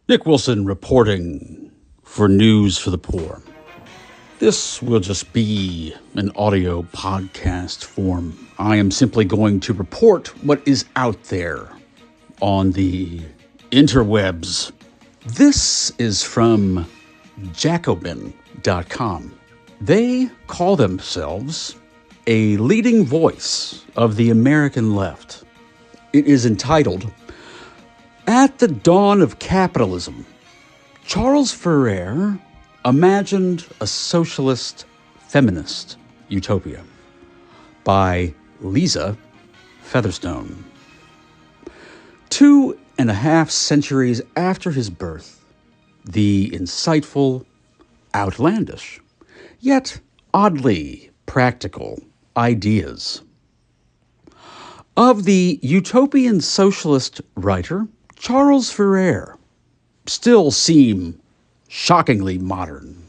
Nick Wilson reporting for News for the Poor. This will just be an audio podcast form. I am simply going to report what is out there on the interwebs. This is from Jacobin.com. They call themselves a leading voice of the American left. It is entitled, "At the Dawn of Capitalism, Charles Fourier Imagined a Socialist Feminist Utopia," by LIZA, FEATHERSTONE. 2.5 centuries after his birth, the insightful, outlandish, yet oddly practical ideas of the Utopian socialist writer Charles Fourier still seem shockingly modern.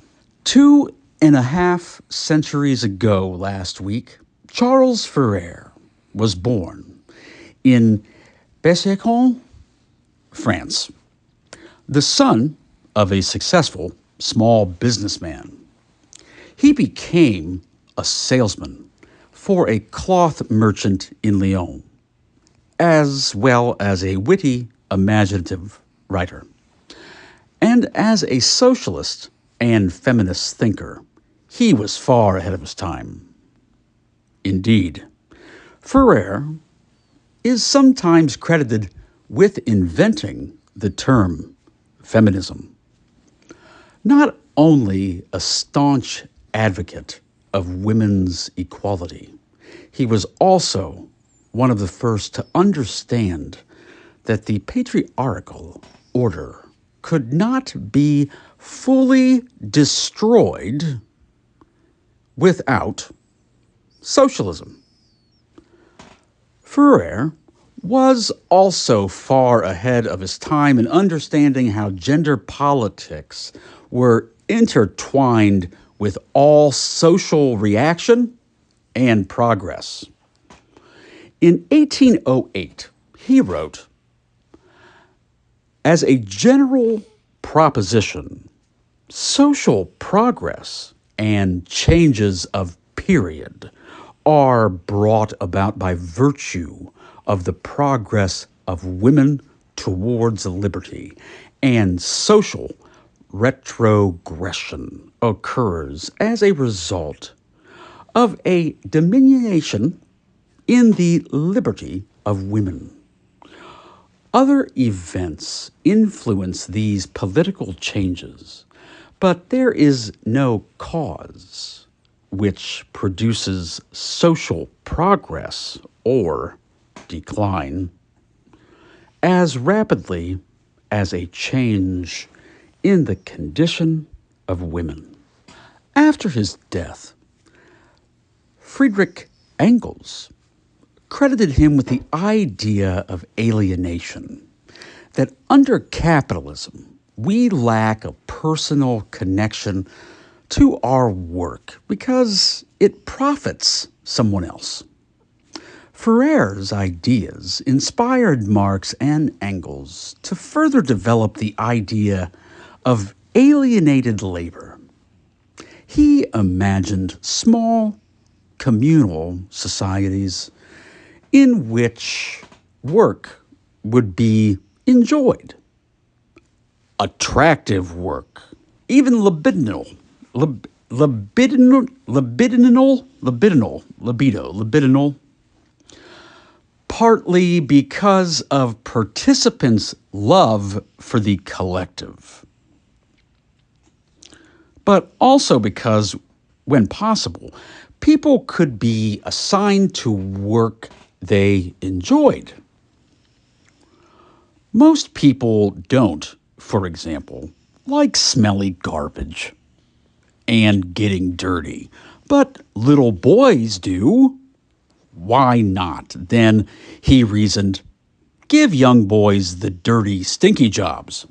2.5 centuries ago last week, Charles Fourier was born in Besançon, France, the son of a successful small businessman. He became a salesman for a cloth merchant in Lyon, as well as a witty, imaginative writer. And as a socialist and feminist thinker, he was far ahead of his time. Indeed, Fourier is sometimes credited with inventing the term feminism. Not only a staunch advocate of women's equality, he was also one of the first to understand that the patriarchal order could not be fully destroyed without socialism. Fourier was also far ahead of his time in understanding how gender politics were intertwined with all social reaction and progress. In 1808, he wrote, "As a general proposition, social progress and changes of period are brought about by virtue of the progress of women towards liberty, and social retrogression occurs as a result of a diminution in the liberty of women. Other events influence these political changes, but there is no cause which produces social progress or decline as rapidly as a change in the condition of women." After his death, Friedrich Engels credited him with the idea of alienation, that under capitalism, we lack a personal connection to our work because it profits someone else. Fourier's ideas inspired Marx and Engels to further develop the idea of alienated labor. He imagined small, communal societies in which work would be enjoyed. Attractive work, even libidinal, partly because of participants' love for the collective, but also because, when possible, people could be assigned to work they enjoyed. Most people don't, for example, like smelly garbage and getting dirty, but little boys do. Why not? Then, he reasoned, give young boys the dirty, stinky jobs.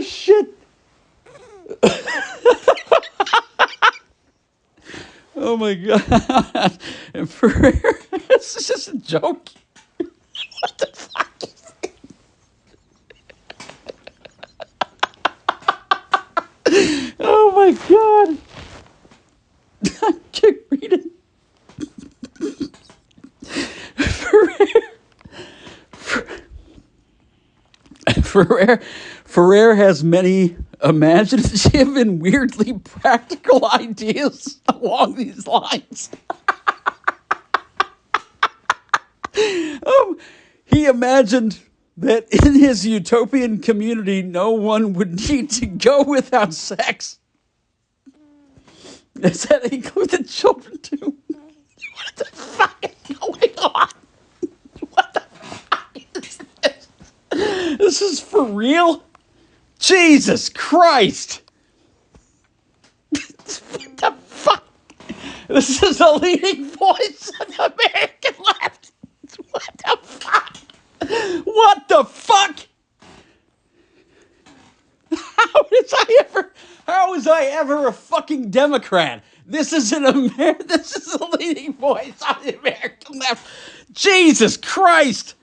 Oh, shit. Oh, my God. And Fourier, this is just a joke. What the fuck is this? Oh, my God. I can't read it. Fourier has many imaginative and weirdly practical ideas along these lines. He imagined that in his utopian community, no one would need to go without sex. Does that include the children too? What the fuck is going on? What the fuck is this? This is for real? Jesus Christ! What the fuck? This is a leading voice of the American left. What the fuck? What the fuck? How was I ever a fucking Democrat? This is this is a leading voice of the American left. Jesus Christ!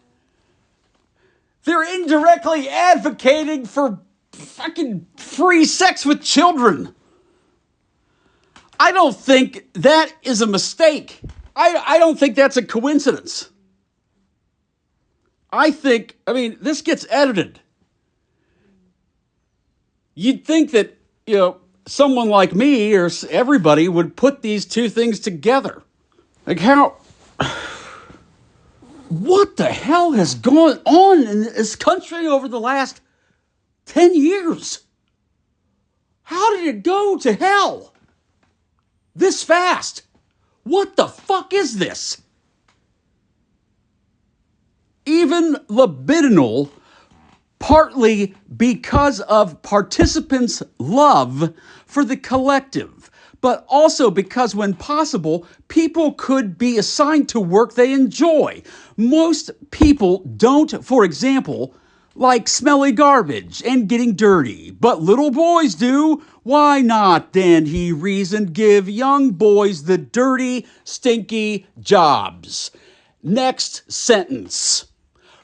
They're indirectly advocating for fucking free sex with children. I don't think that is a mistake. I don't think that's a coincidence. I mean, this gets edited. You'd think that, someone like me or everybody would put these two things together. Like what the hell has gone on in this country over the last 10 years? How did it go to hell this fast? What the fuck is this? Even libidinal, partly because of participants' love for the collective, but also because when possible, people could be assigned to work they enjoy. Most people don't, for example, like smelly garbage and getting dirty, but little boys do. Why not then, he reasoned, give young boys the dirty, stinky jobs? Next sentence.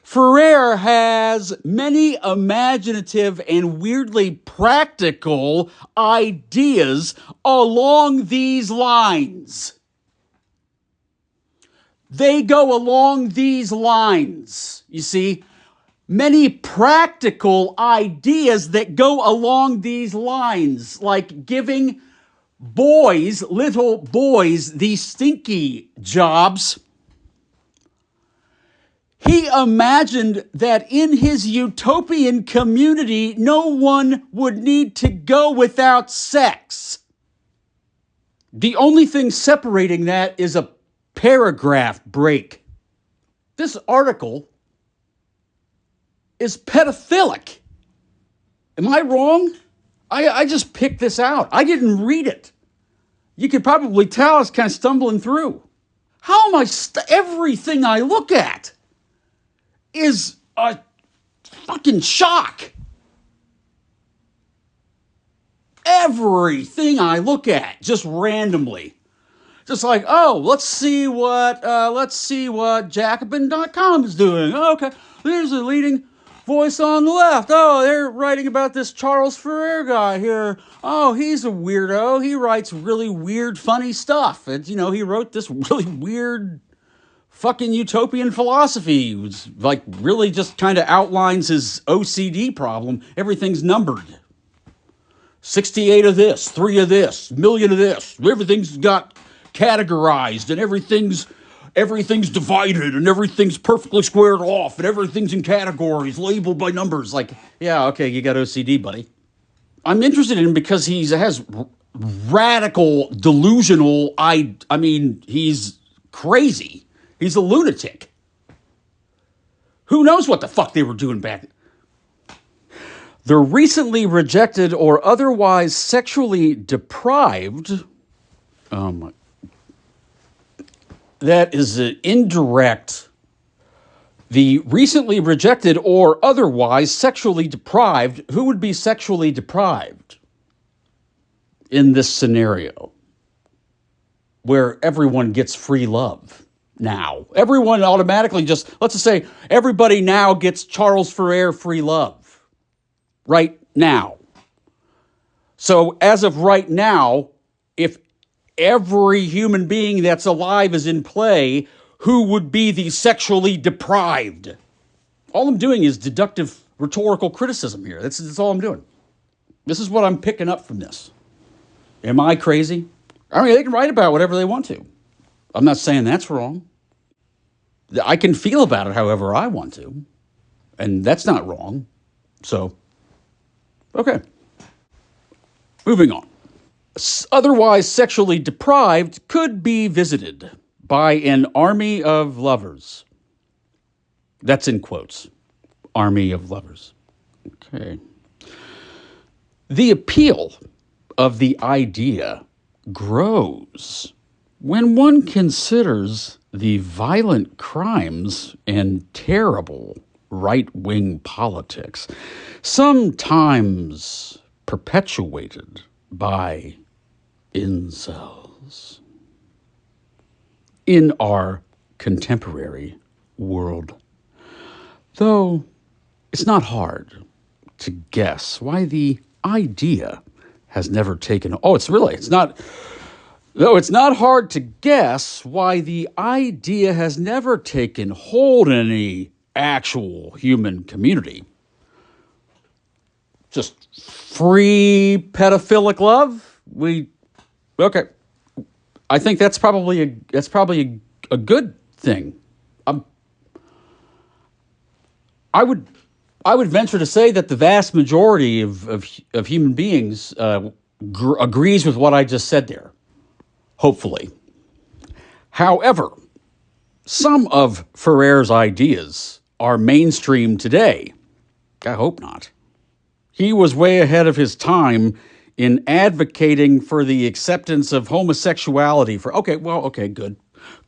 Fourier has many imaginative and weirdly practical ideas along these lines. They go along these lines, you see. Many practical ideas that go along these lines, like giving little boys, these stinky jobs. He imagined that in his utopian community, no one would need to go without sex. The only thing separating that is a paragraph break. This article is pedophilic. Am I wrong? I just picked this out. I didn't read it. You could probably tell I was kind of stumbling through. How am I everything I look at is a fucking shock. Everything I look at, just randomly. Just like, oh, let's see what Jacobin.com is doing. Oh, okay, there's a leading voice on the left. Oh, they're writing about this Charles Fourier guy here. Oh, he's a weirdo. He writes really weird, funny stuff. And, he wrote this really weird fucking utopian philosophy. It was like really just kind of outlines his OCD problem. Everything's numbered. 68 of this, 3 of this, million of this. Everything's got categorized and everything's divided and everything's perfectly squared off and everything's in categories labeled by numbers. Like, yeah, okay, you got OCD, buddy. I'm interested in him because he has radical, delusional, he's crazy. He's a lunatic. Who knows what the fuck they were doing back then? The recently rejected or otherwise sexually deprived, that is an indirect. The recently rejected or otherwise sexually deprived, who would be sexually deprived in this scenario where everyone gets free love now? Everyone automatically just, let's just say everybody now gets Charles Fourier free love right now. So as of right now, if every human being that's alive is in play, who would be the sexually deprived? All I'm doing is deductive rhetorical criticism here. That's all I'm doing. This is what I'm picking up from this. Am I crazy? I mean, they can write about whatever they want to. I'm not saying that's wrong. I can feel about it however I want to, and that's not wrong. So, okay. Moving on. Otherwise sexually deprived could be visited by an army of lovers. That's in quotes. Army of lovers. Okay. The appeal of the idea grows when one considers the violent crimes and terrible right-wing politics, sometimes perpetuated by incels in our contemporary world. Though it's not hard to guess why the idea has never taken... It's not hard to guess why the idea has never taken hold in any actual human community. Just free pedophilic love? Okay. I think that's probably a good thing. I would venture to say that the vast majority of human beings agrees with what I just said there. Hopefully. However, some of Fourier's ideas are mainstream today. I hope not. He was way ahead of his time in advocating for the acceptance of homosexuality. Good.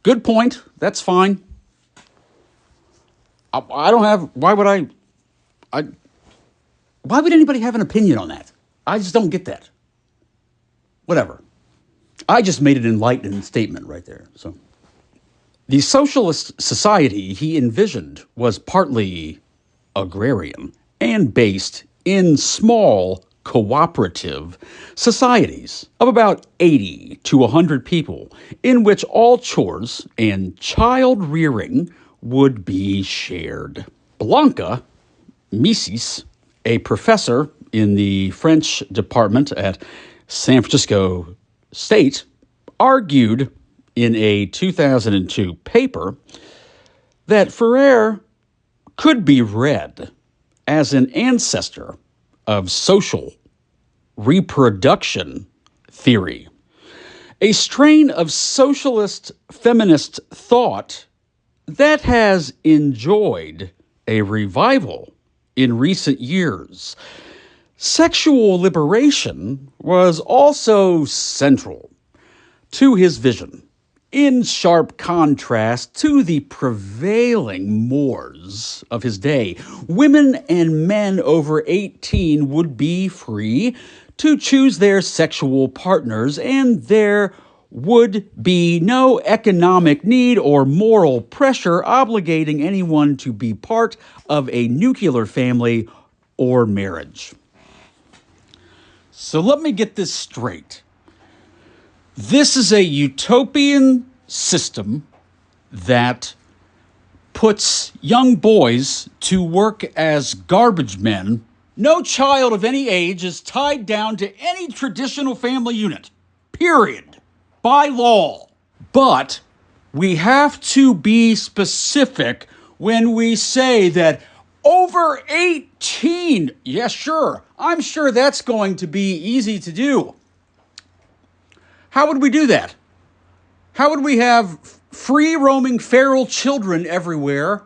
Good point. That's fine. Why would anybody have an opinion on that? I just don't get that. Whatever. I just made an enlightening statement right there. So, the socialist society he envisioned was partly agrarian and based in small cooperative societies of about 80 to 100 people, in which all chores and child rearing would be shared. Blanca Mises, a professor in the French department at San Francisco State, argued in a 2002 paper that Fourier could be read as an ancestor of social reproduction theory, a strain of socialist feminist thought that has enjoyed a revival in recent years. Sexual liberation was also central to his vision, in sharp contrast to the prevailing mores of his day. Women and men over 18 would be free to choose their sexual partners, and there would be no economic need or moral pressure obligating anyone to be part of a nuclear family or marriage. So let me get this straight. This is a utopian system that puts young boys to work as garbage men. No child of any age is tied down to any traditional family unit, period, by law. But we have to be specific when we say that over 18, yes, sure, I'm sure that's going to be easy to do. How would we do that? How would we have free roaming feral children everywhere,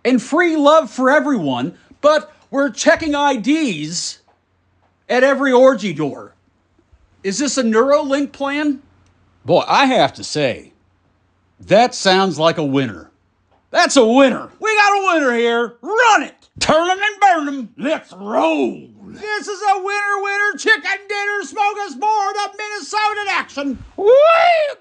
and free love for everyone, but we're checking IDs at every orgy door? Is this a Neuralink plan? Boy, I have to say, that sounds like a winner. That's a winner. We got a winner here. Run it. Turn them and burn them. Let's roll. This is a winner chicken dinner smorgasbord of Minnesota action. Woo!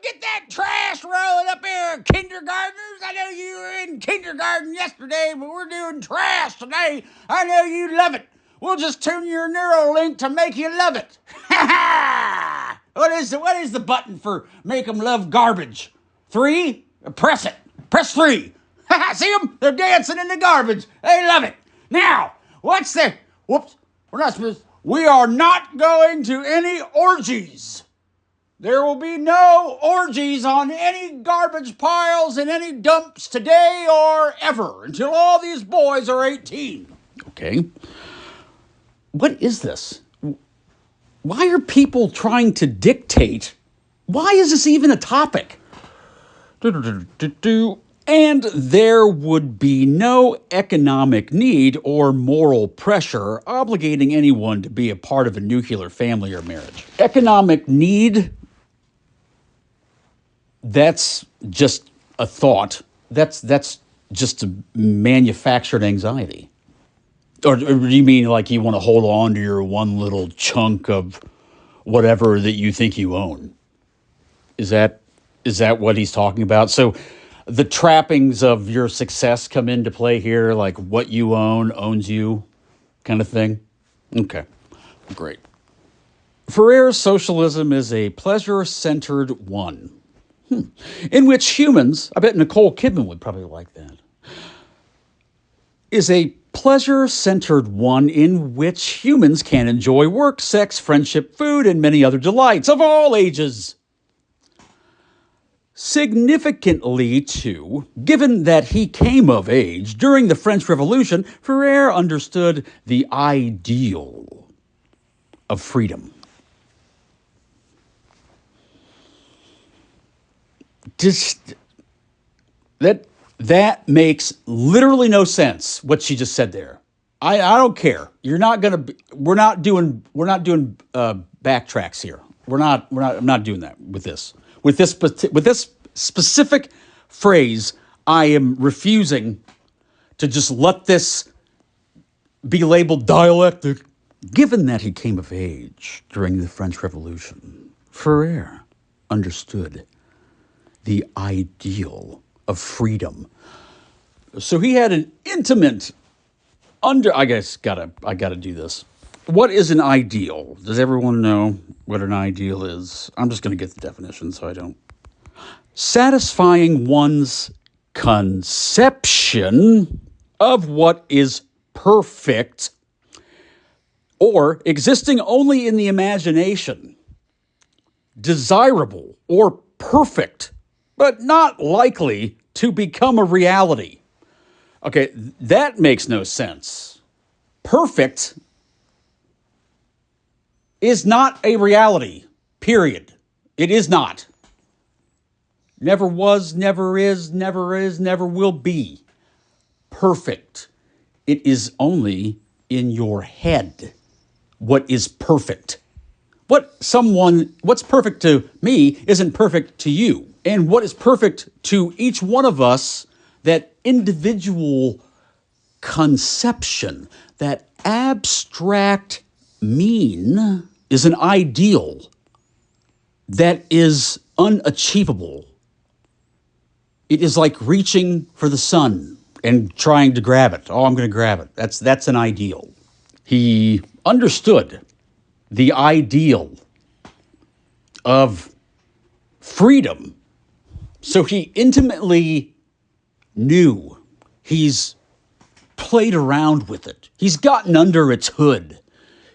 Get that trash rolling up here, kindergartners. I know you were in kindergarten yesterday, but we're doing trash today. I know you love it. We'll just tune your Neuralink to make you love it. Ha ha! What is the button for make them love garbage? 3? Press it. Press 3. See them? They're dancing in the garbage. They love it. Now, what's the... Whoops. We are not going to any orgies. There will be no orgies on any garbage piles in any dumps today or ever until all these boys are 18. Okay. What is this? Why are people trying to dictate? Why is this even a topic? And there would be no economic need or moral pressure obligating anyone to be a part of a nuclear family or marriage. Economic need, that's just a thought. That's just a manufactured anxiety. Or do you mean like you want to hold on to your one little chunk of whatever that you think you own? Is that what he's talking about? So the trappings of your success come into play here, like what you own owns you kind of thing? Okay, great. Fourier's socialism is a pleasure-centered one, in which humans, I bet Nicole Kidman would probably like that, is a pleasure-centered one in which humans can enjoy work, sex, friendship, food, and many other delights of all ages. Significantly, too, given that he came of age during the French Revolution, Fourier understood the ideal of freedom. That makes literally no sense, what she just said there. I don't care. You're not gonna. We're not doing backtracks here. I'm not doing that with this. With this specific phrase, I am refusing to just let this be labeled dialectic. Given that he came of age during the French Revolution, Fourier understood the ideal of freedom. So he had an intimate I gotta do this. What is an ideal? Does everyone know what an ideal is? I'm just going to get the definition so I don't. Satisfying one's conception of what is perfect or existing only in the imagination, desirable or perfect, but not likely to become a reality. Okay, that makes no sense. Perfect is not a reality, period. It is not. Never was, never is, never will be. Perfect. It is only in your head what is perfect. What's perfect to me isn't perfect to you. And what is perfect to each one of us, that individual conception, that abstract mean, is an ideal that is unachievable. It is like reaching for the sun and trying to grab it. Oh, I'm going to grab it. That's an ideal. He understood the ideal of freedom. So he intimately knew. He's played around with it. He's gotten under its hood.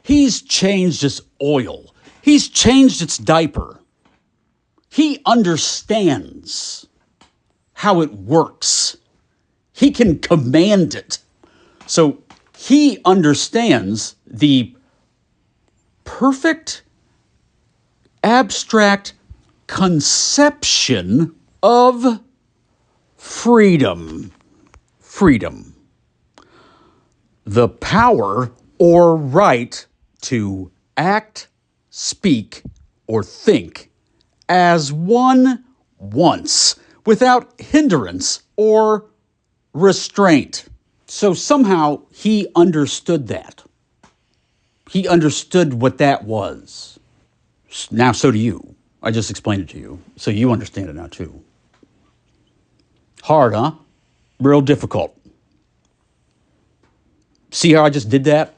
He's changed its oil. He's changed its diaper. He understands how it works. He can command it. So he understands the perfect abstract conception of freedom. Freedom. The power or right to act, speak, or think as one wants without hindrance or restraint. So somehow he understood that. He understood what that was. Now so do you. I just explained it to you, so you understand it now too. Hard, huh? Real difficult. See how I just did that?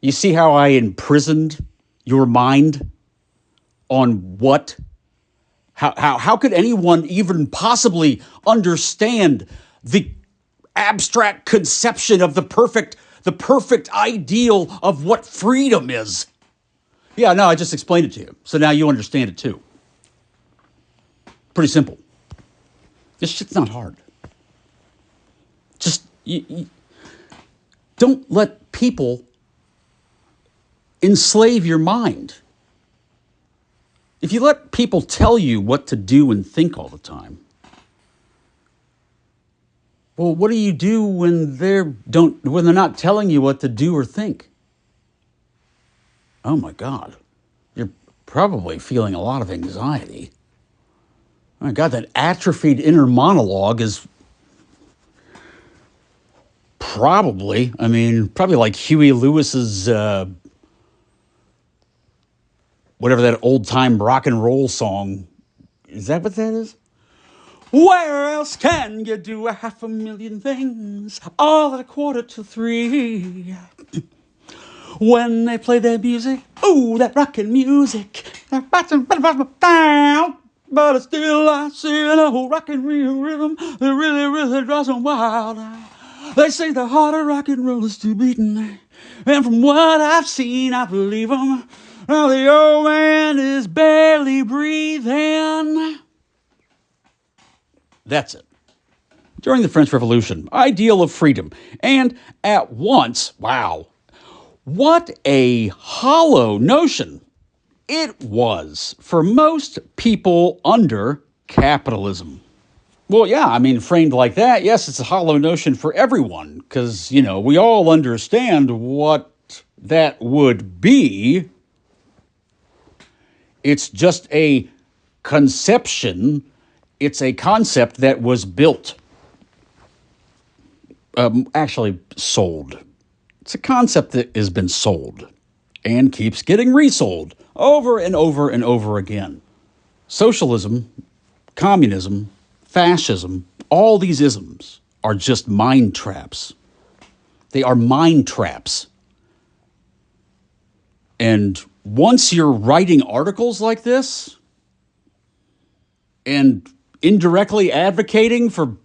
You see how I imprisoned your mind on what? How could anyone even possibly understand the abstract conception of the perfect ideal of what freedom is? Yeah, no, I just explained it to you. So now you understand it too. Pretty simple. This shit's not hard. Just don't let people enslave your mind. If you let people tell you what to do and think all the time, well, what do you do when they're not telling you what to do or think? Oh my God, you're probably feeling a lot of anxiety. Oh my God, that atrophied inner monologue is probably like Huey Lewis's, whatever that old-time rock and roll song. Is that what that is? Where else can you do 500,000 things all at 2:45? When they play their music, ooh, that rockin' music, but still I see an old rockin' rhythm that really, really drives them wild. They say the heart of rock and roll is still beating, and from what I've seen, I believe them. Now the old man is barely breathing. That's it. During the French Revolution, ideal of freedom, and at once, wow, what a hollow notion it was for most people under capitalism. Well, yeah, framed like that, yes, it's a hollow notion for everyone, because, we all understand what that would be. It's just a conception. It's a concept that was built, actually sold. It's a concept that has been sold and keeps getting resold over and over and over again. Socialism, communism, fascism, all these isms are just mind traps. They are mind traps. And once you're writing articles like this and indirectly advocating for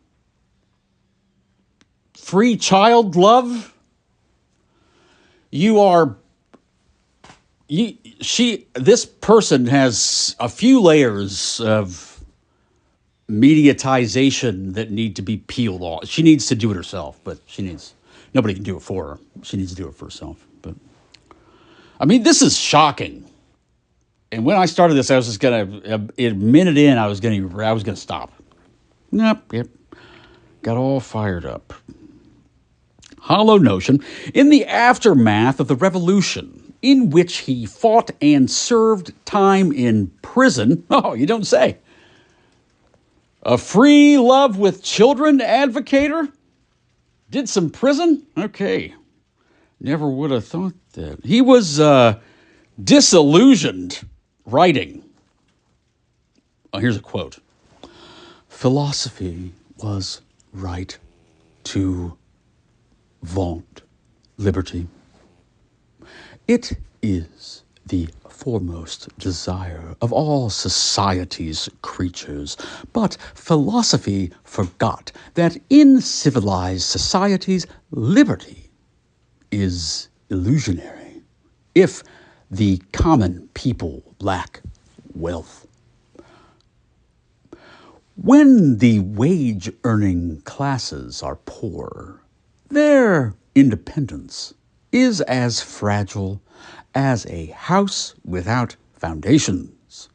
free child love, this person has a few layers of mediatization that need to be peeled off. She needs to do it herself, but nobody can do it for her. She needs to do it for herself. But this is shocking. And when I started this, I was just gonna, a minute in, I was gonna stop. Yep. Got all fired up. Hollow notion in the aftermath of the revolution, in which he fought and served time in prison. Oh, you don't say. A free love with children advocator? Did some prison? Okay. Never would have thought that. He was disillusioned writing. Oh, here's a quote. Philosophy was right to vaunt liberty. It is the foremost desire of all society's creatures, but philosophy forgot that in civilized societies, liberty is illusionary if the common people lack wealth. When the wage-earning classes are poor, their independence is as fragile as a house without foundations.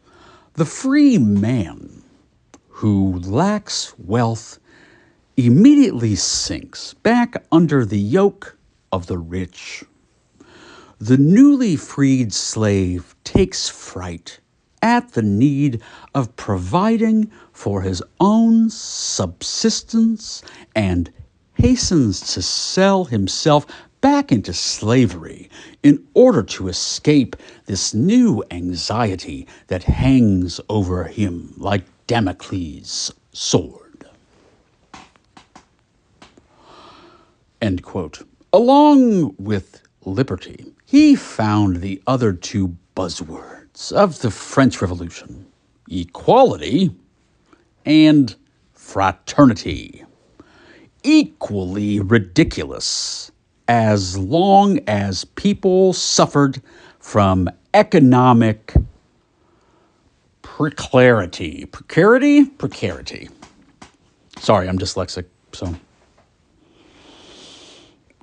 The free man who lacks wealth immediately sinks back under the yoke of the rich. The newly freed slave takes fright at the need of providing for his own subsistence and hastens to sell himself back into slavery in order to escape this new anxiety that hangs over him like Damocles' sword. End quote. Along with liberty, he found the other two buzzwords of the French Revolution: equality and fraternity. Equally ridiculous as long as people suffered from economic precarity. Sorry, I'm dyslexic, so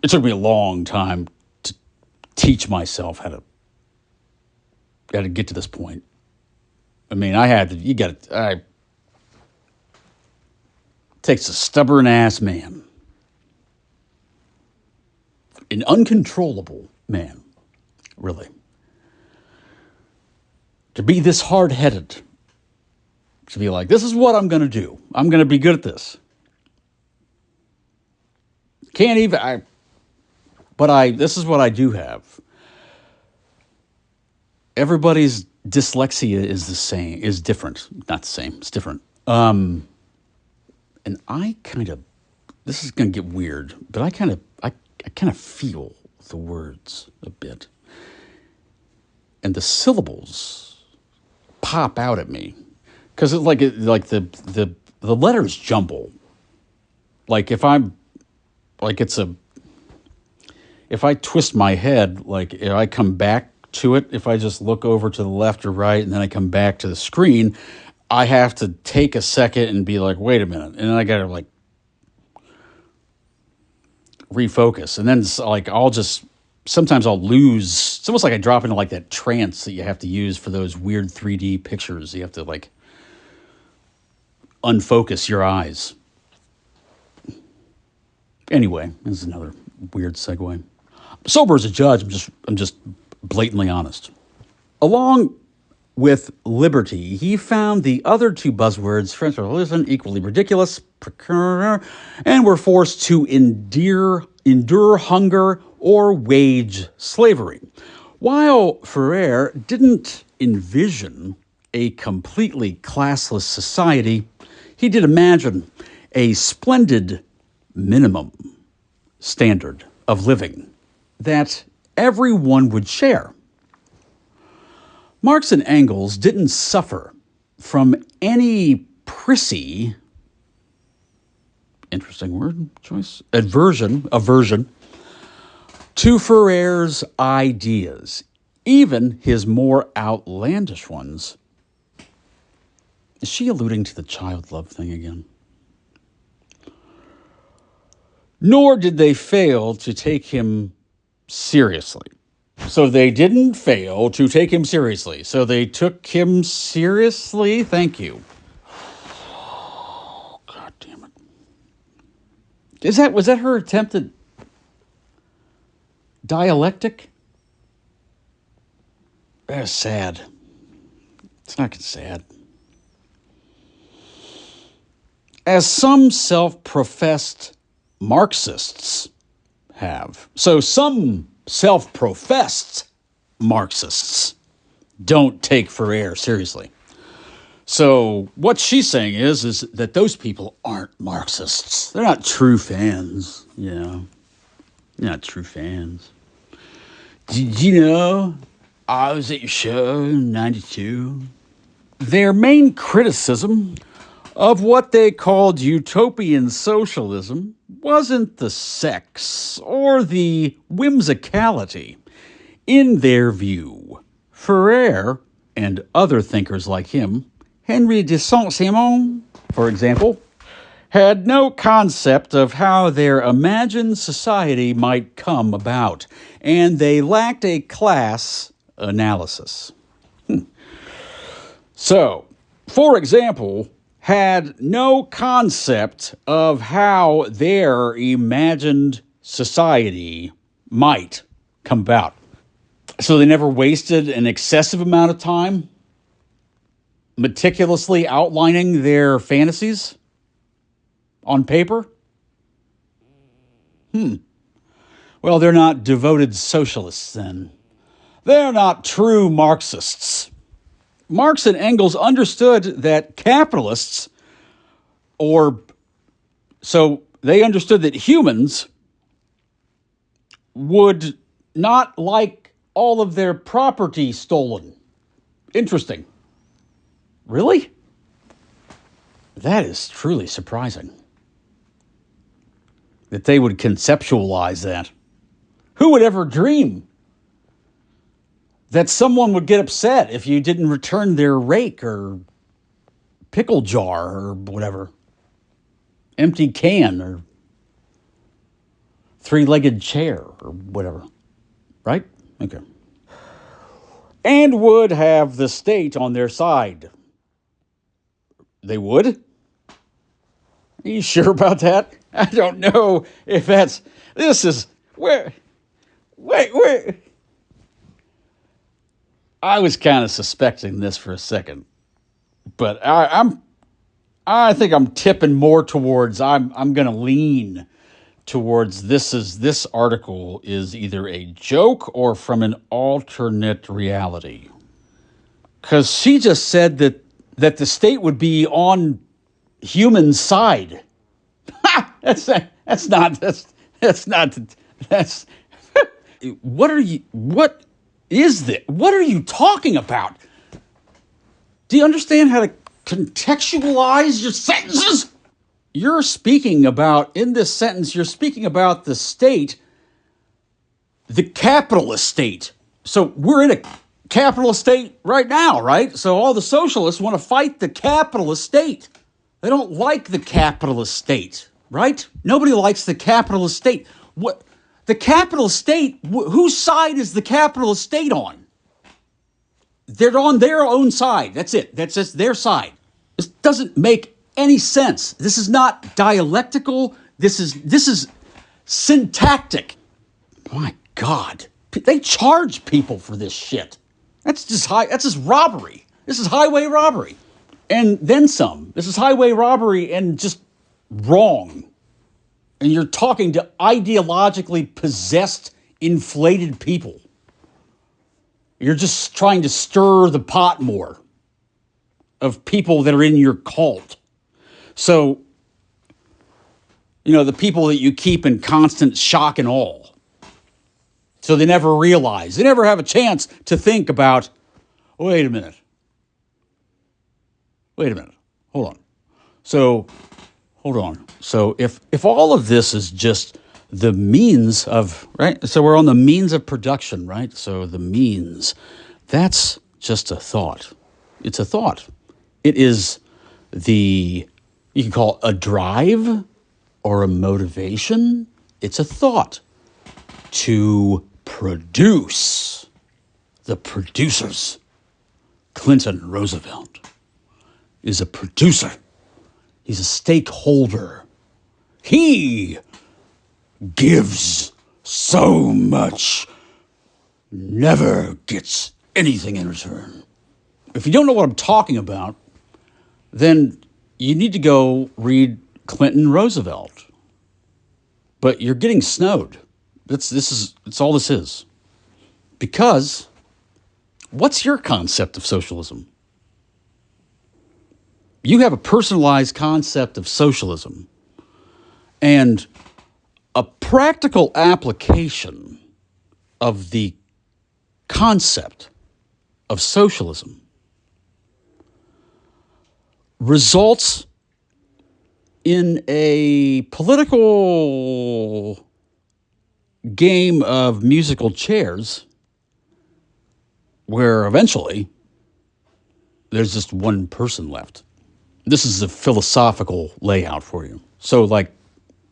it took me a long time to teach myself how to get to this point. I mean, it takes a stubborn ass man, an uncontrollable man, really, to be this hard-headed, to be like, this is what I'm going to do. I'm going to be good at this. This is what I do have. Everybody's dyslexia is different. Not the same, it's different. And this is going to get weird, but I kind of feel the words a bit. And the syllables pop out at me. Because the letters jumble. Like if I twist my head, like if I come back to it, if I just look over to the left or right and then I come back to the screen, I have to take a second and be like, wait a minute. And then I got to like refocus. And then it's like sometimes I'll lose. It's almost like I drop into like that trance that you have to use for those weird 3D pictures. You have to like unfocus your eyes. Anyway, this is another weird segue. Sober as a judge, I'm just blatantly honest. Along with liberty, he found the other two buzzwords, French Revolution, equally ridiculous, and were forced to endure hunger or wage slavery. While Fourier didn't envision a completely classless society, he did imagine a splendid minimum standard of living that everyone would share. Marx and Engels didn't suffer from any prissy, interesting word choice, aversion to Fourier's ideas, even his more outlandish ones. Is she alluding to the child love thing again? Nor did they fail to take him seriously. So they didn't fail to take him seriously. So they took him seriously. Thank you. Oh, God damn it. Was that her attempt at dialectic? That's sad. It's not sad. As some self-professed Marxists have. So some self-professed Marxists don't take Fourier seriously. So what she's saying is that those people aren't Marxists. They're not true fans. Yeah. They're not true fans. Did you know I was at your show in 92? Their main criticism of what they called utopian socialism wasn't the sex or the whimsicality. In their view, Fourier and other thinkers like him, Henry de Saint-Simon, for example, had no concept of how their imagined society might come about, and they lacked a class analysis. So, for example, had no concept of how their imagined society might come about. So they never wasted an excessive amount of time meticulously outlining their fantasies on paper? Well, they're not devoted socialists then. They're not true Marxists. Marx and Engels understood that capitalists, so they understood that humans would not like all of their property stolen. Interesting. Really? That is truly surprising. That they would conceptualize that. Who would ever dream that someone would get upset if you didn't return their rake or pickle jar or whatever? Empty can or three-legged chair or whatever. Right? Okay. And would have the state on their side. They would? Are you sure about that? I don't know if wait. I was kind of suspecting this for a second, but I think I'm tipping more towards, I'm going to lean towards this article is either a joke or from an alternate reality. Because she just said that the state would be on human side. That's what are you talking about? Do you understand how to contextualize your sentences? You're speaking about, in this sentence, you're speaking about the state, the capitalist state. So we're in a capitalist state right now, right? So all the socialists want to fight the capitalist state. They don't like the capitalist state, right? Nobody likes the capitalist state. What? The capitalist state, whose side is the capitalist state on? They're on their own side. That's it. That's just their side. This doesn't make any sense. This is not dialectical. This is syntactic. My God. They charge people for this shit. That's just robbery. This is highway robbery. And then some. This is highway robbery and just wrong. And you're talking to ideologically possessed, inflated people. You're just trying to stir the pot more of people that are in your cult. So, the people that you keep in constant shock and awe. So they never realize, they never have a chance to think about, wait a minute, hold on. So if all of this is just the means of, right? So we're on the means of production, right? So the means, that's just a thought. It's a thought. It is you can call it a drive or a motivation. It's a thought to produce. The producers. Clinton Roosevelt is a producer. He's a stakeholder. He gives so much, never gets anything in return. If you don't know what I'm talking about, then you need to go read Clinton Roosevelt. But you're getting snowed. It's all this is. Because what's your concept of socialism? You have a personalized concept of socialism, and a practical application of the concept of socialism results in a political game of musical chairs where eventually there's just one person left. This is a philosophical layout for you. So,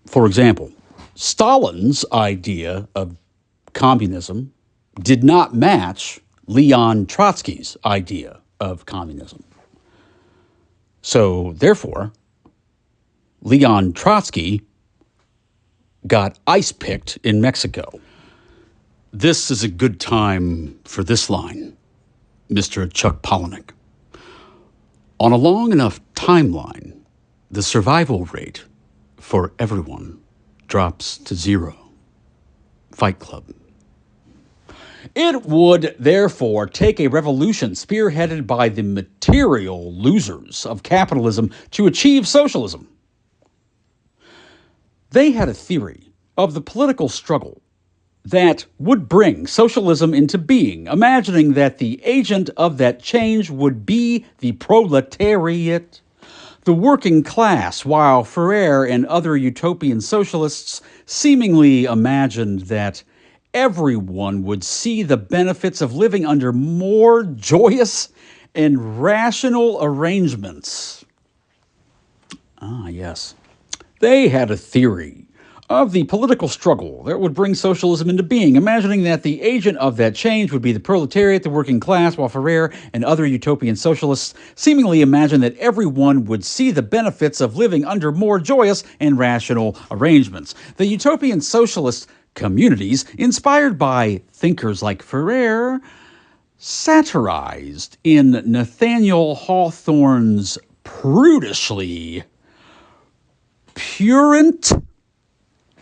for example, Stalin's idea of communism did not match Leon Trotsky's idea of communism. So, therefore, Leon Trotsky got ice-picked in Mexico. This is a good time for this line, Mr. Chuck Palahniuk. On a long enough timeline, the survival rate for everyone drops to zero. Fight Club. It would, therefore, take a revolution spearheaded by the material losers of capitalism to achieve socialism. They had a theory of the political struggle that would bring socialism into being, imagining that the agent of that change would be the proletariat, the working class, while Fourier and other utopian socialists seemingly imagined that everyone would see the benefits of living under more joyous and rational arrangements. Ah, yes. They had a theory of the political struggle that would bring socialism into being, imagining that the agent of that change would be the proletariat, the working class, while Fourier and other utopian socialists seemingly imagined that everyone would see the benefits of living under more joyous and rational arrangements. The utopian socialist communities, inspired by thinkers like Fourier, satirized in Nathaniel Hawthorne's prudishly purient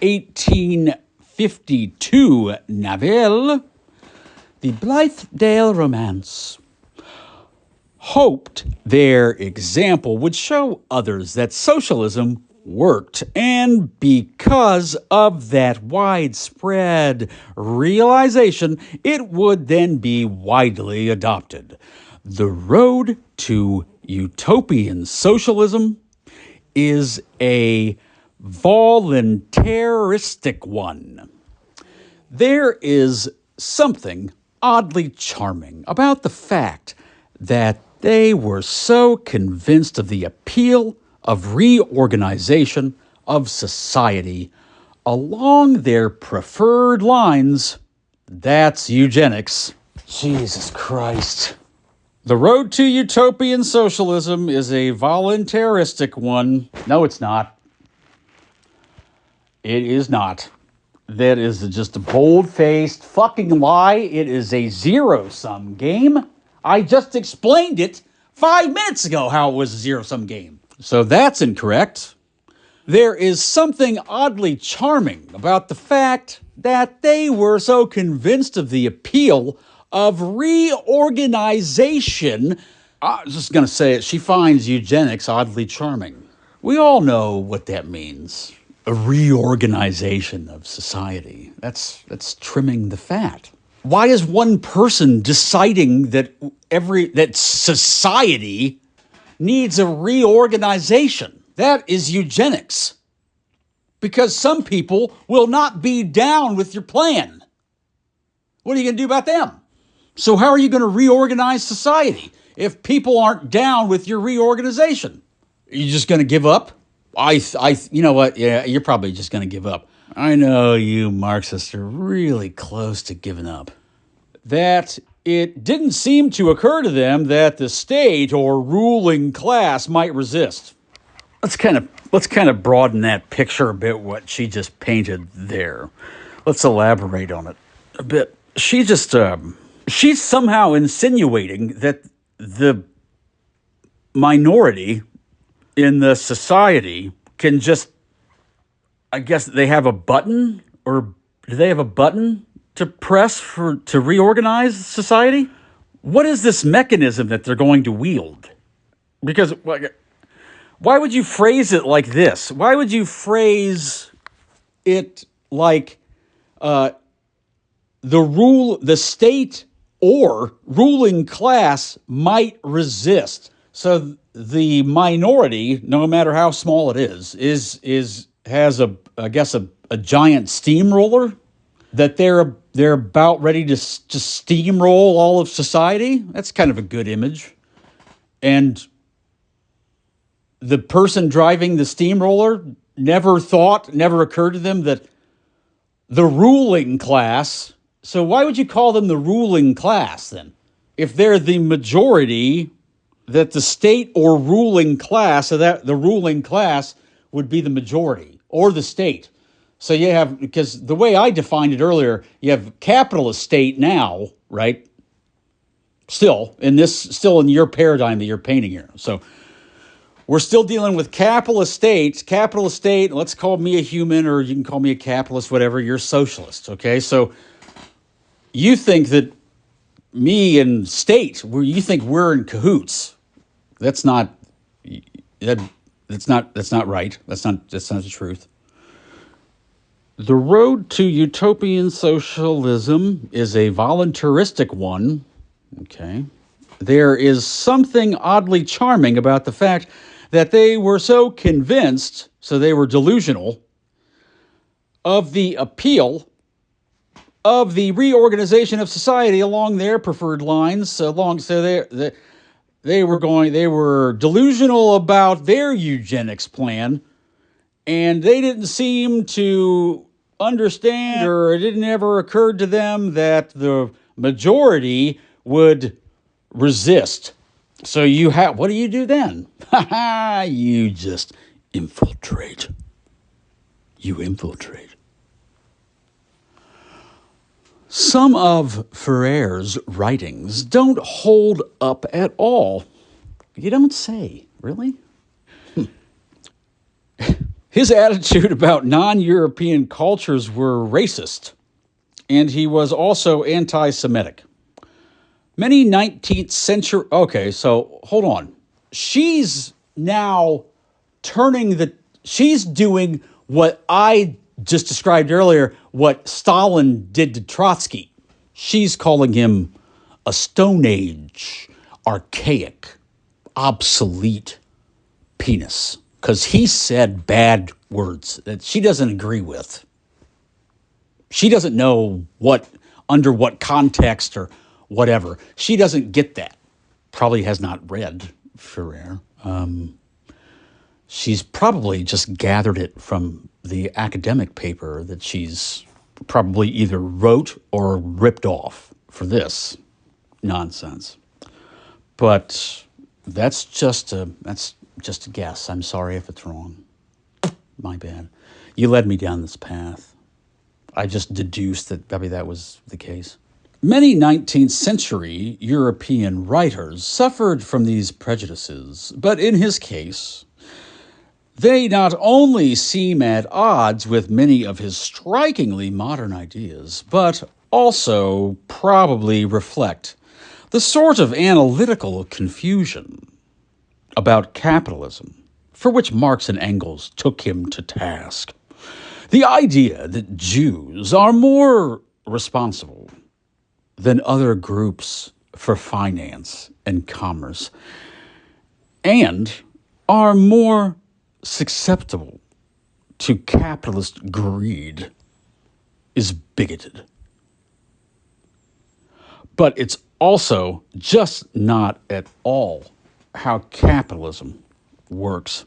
1852 novel, The Blithedale Romance, hoped their example would show others that socialism worked, and because of that widespread realization, it would then be widely adopted. The road to utopian socialism is a voluntaristic one. There is something oddly charming about the fact that they were so convinced of the appeal of reorganization of society along their preferred lines. That's eugenics. Jesus Christ. The road to utopian socialism is a voluntaristic one. No, it's not. It is not. That is just a bold-faced fucking lie. It is a zero-sum game. I just explained it 5 minutes ago how it was a zero-sum game. So that's incorrect. There is something oddly charming about the fact that they were so convinced of the appeal of reorganization. I was just going to say it. She finds eugenics oddly charming. We all know what that means. A reorganization of society. That's trimming the fat. Why is one person deciding that society needs a reorganization? That is eugenics. Because some people will not be down with your plan. What are you going to do about them? So how are you going to reorganize society if people aren't down with your reorganization? Are you just going to give up? You know what? Yeah, you're probably just going to give up. I know you Marxists are really close to giving up. That it didn't seem to occur to them that the state or ruling class might resist. Let's kind of broaden that picture a bit, what she just painted there. Let's elaborate on it a bit. She's somehow insinuating that the minority in the society can just, I guess they have a button, or do they have a button to press to reorganize society? What is this mechanism that they're going to wield? Because why would you phrase it like this? Why would you phrase it like the state or ruling class might resist? So the minority, no matter how small it has I guess a giant steamroller that they're about ready to steamroll all of society. That's kind of a good image. And the person driving the steamroller never occurred to them that the ruling class. So why would you call them the ruling class then? If they're the majority, that the state or ruling class, so that the ruling class would be the majority or the state. So you have, because the way I defined it earlier, you have capitalist state now, right? Still in your paradigm that you're painting here. So we're still dealing with capitalist state. Let's call me a human, or you can call me a capitalist, whatever. You're socialist, okay? So you think that me and state, you think we're in cahoots. That's not right. That's not the truth. The road to utopian socialism is a voluntaristic one. Okay. There is something oddly charming about the fact that they were so convinced, so they were delusional, of the appeal of the reorganization of society along their preferred lines. They were delusional about their eugenics plan, and they didn't seem to understand, or it didn't ever occur to them that the majority would resist. So what do you do then? You just infiltrate. You infiltrate. Some of Fourier's writings don't hold up at all. You don't say, really? His attitude about non-European cultures were racist, and he was also anti-Semitic. Many 19th century... Okay, so hold on. She's now she's doing what I just described earlier, what Stalin did to Trotsky. She's calling him a Stone Age, archaic, obsolete penis, because he said bad words that she doesn't agree with. She doesn't know under what context or whatever. She doesn't get that. Probably has not read Fourier. She's probably just gathered it from the academic paper that she's probably either wrote or ripped off for this nonsense. But that's just a guess. I'm sorry if it's wrong. My bad. You led me down this path. I just deduced that maybe that was the case. Many 19th century European writers suffered from these prejudices, but in his case, they not only seem at odds with many of his strikingly modern ideas, but also probably reflect the sort of analytical confusion about capitalism for which Marx and Engels took him to task. The idea that Jews are more responsible than other groups for finance and commerce, and are more susceptible to capitalist greed, is bigoted. But it's also just not at all how capitalism works.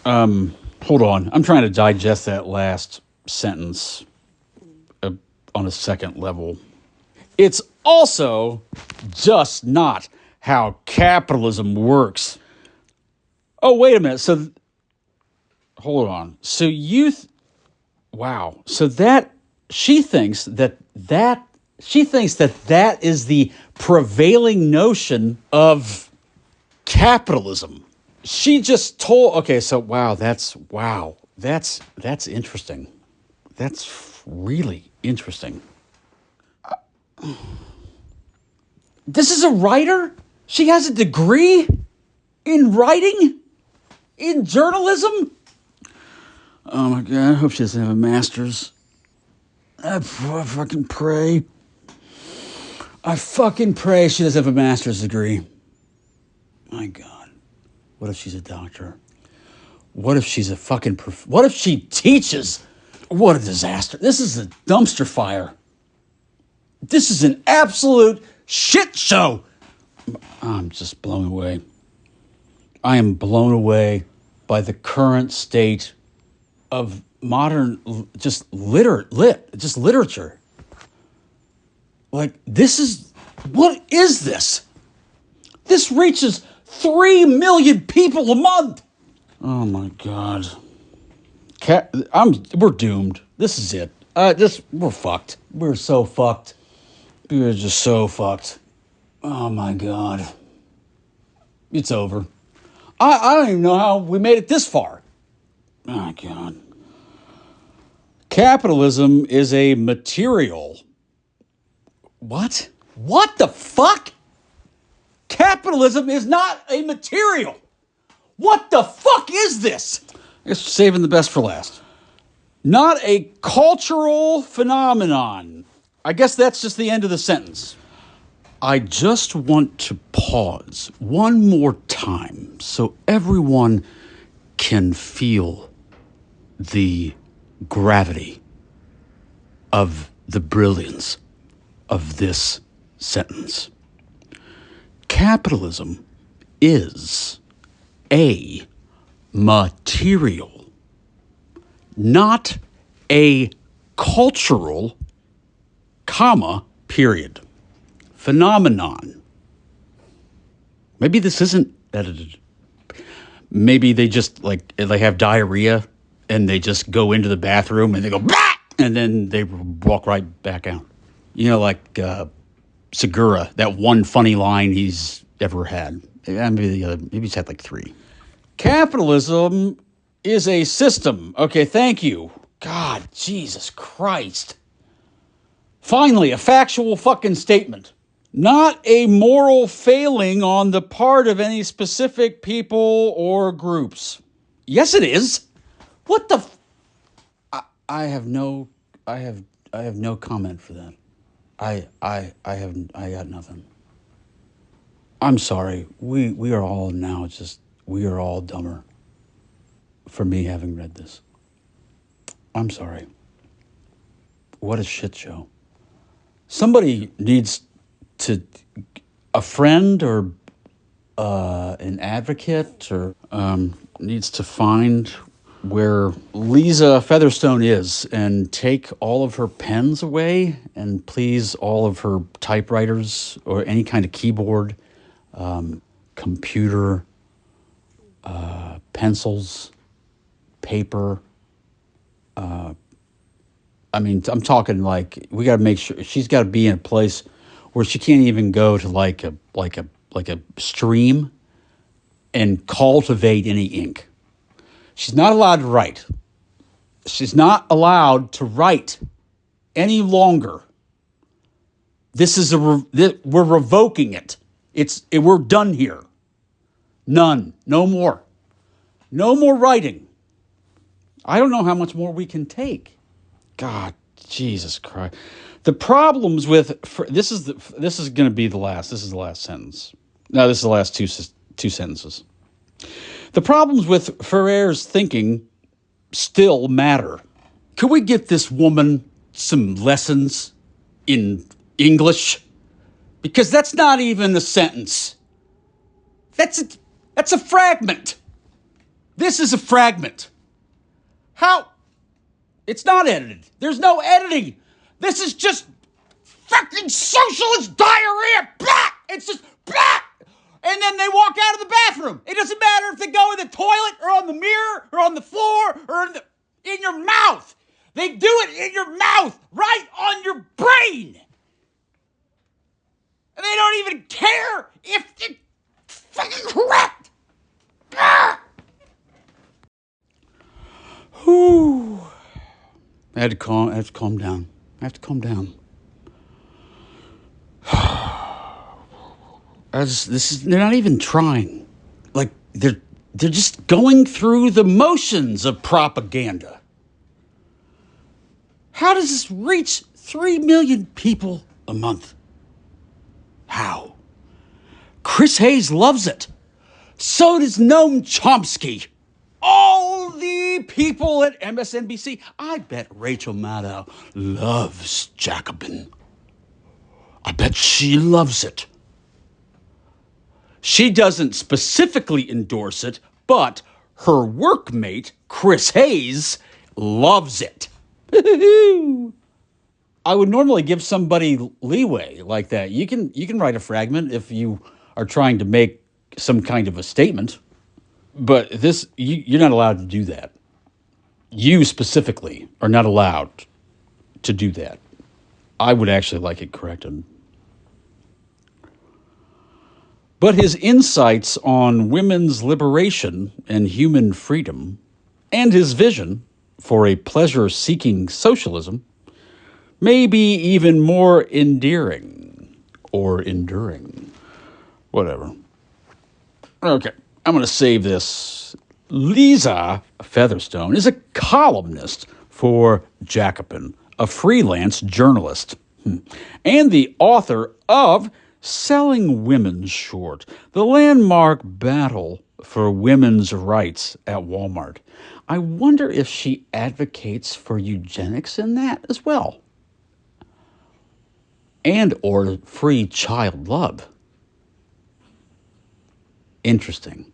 Hold on. I'm trying to digest that last sentence on a second level. It's also just not how capitalism works. Oh, wait a minute. So, hold on. So wow. So she thinks that is the prevailing notion of capitalism. She just told, okay, so that's interesting. That's really interesting. This is a writer? She has a degree in writing? In journalism? Oh my God, I hope she doesn't have a master's. I fucking pray. I fucking pray she doesn't have a master's degree. My God. What if she's a doctor? What if she's a fucking... What if she teaches? What a disaster. This is a dumpster fire. This is an absolute shit show. I'm just blown away. I am blown away by the current state of modern literature. Like, what is this? This reaches 3 million people a month. Oh my God. We're doomed. This is it. We're fucked. We're so fucked. We're just so fucked. Oh my God. It's over. I don't even know how we made it this far. Oh God. Capitalism is a material. What? What the fuck? Capitalism is not a material. What the fuck is this? I guess saving the best for last. Not a cultural phenomenon. I guess that's just the end of the sentence. I just want to pause one more time so everyone can feel the gravity of the brilliance of this sentence. Capitalism is a material, not a cultural, period. Phenomenon. Maybe this isn't edited. Maybe they just they have diarrhea and they just go into the bathroom and they go, bah! And then they walk right back out. You know, like Segura, that one funny line he's ever had. Maybe he's had like 3. Capitalism is a system. Okay, thank you. God, Jesus Christ. Finally, a factual fucking statement. Not a moral failing on the part of any specific people or groups. Yes, it is. What the? I have no comment for that. I got nothing. I'm sorry. We are all now we are all dumber for me having read this. I'm sorry. What a shit show. Somebody needs to, a friend or an advocate or needs to find where LIZA Featherstone is and take all of her pens away and please all of her typewriters or any kind of keyboard, computer, pencils, paper. I mean, I'm talking like we got to make sure she's got to be in a place where she can't even go to like a stream and cultivate any ink. She's not allowed to write. She's not allowed to write any longer. We're revoking it. We're done here. None. No more. No more writing. I don't know how much more we can take. God, Jesus Christ. The problems with this is going to be the last. This is the last sentence. No, this is the last two sentences. The problems with Fourier's thinking still matter. Could we get this woman some lessons in English? Because that's not even a sentence. That's a fragment. This is a fragment. How? It's not edited. There's no editing. This is just fucking socialist diarrhea. Blah! It's just blah! And then they walk out of the bathroom. It doesn't matter if they go in the toilet or on the mirror or on the floor or in your mouth. They do it in your mouth, right on your brain. And they don't even care if it's fucking correct. Ah! Whew. I have to calm down. I have to calm down. They're not even trying. Like they're just going through the motions of propaganda. How does this reach 3 million people a month? How? Chris Hayes loves it. So does Noam Chomsky. All the people at MSMBC. I bet Rachel Maddow loves Jacobin. I bet she loves it. She doesn't specifically endorse it, but her workmate, Chris Hayes, loves it. I would normally give somebody leeway like that. You can write a fragment if you are trying to make some kind of a statement. But you're not allowed to do that. You specifically are not allowed to do that. I would actually like it corrected. But his insights on women's liberation and human freedom, and his vision for a pleasure-seeking socialism, may be even more endearing or enduring. Whatever. Okay, I'm going to save this. LIZA Featherstone is a columnist for Jacobin, a freelance journalist, and the author of Selling Women Short, the landmark battle for women's rights at Walmart. I wonder if she advocates for eugenics in that as well. And or free child love. Interesting.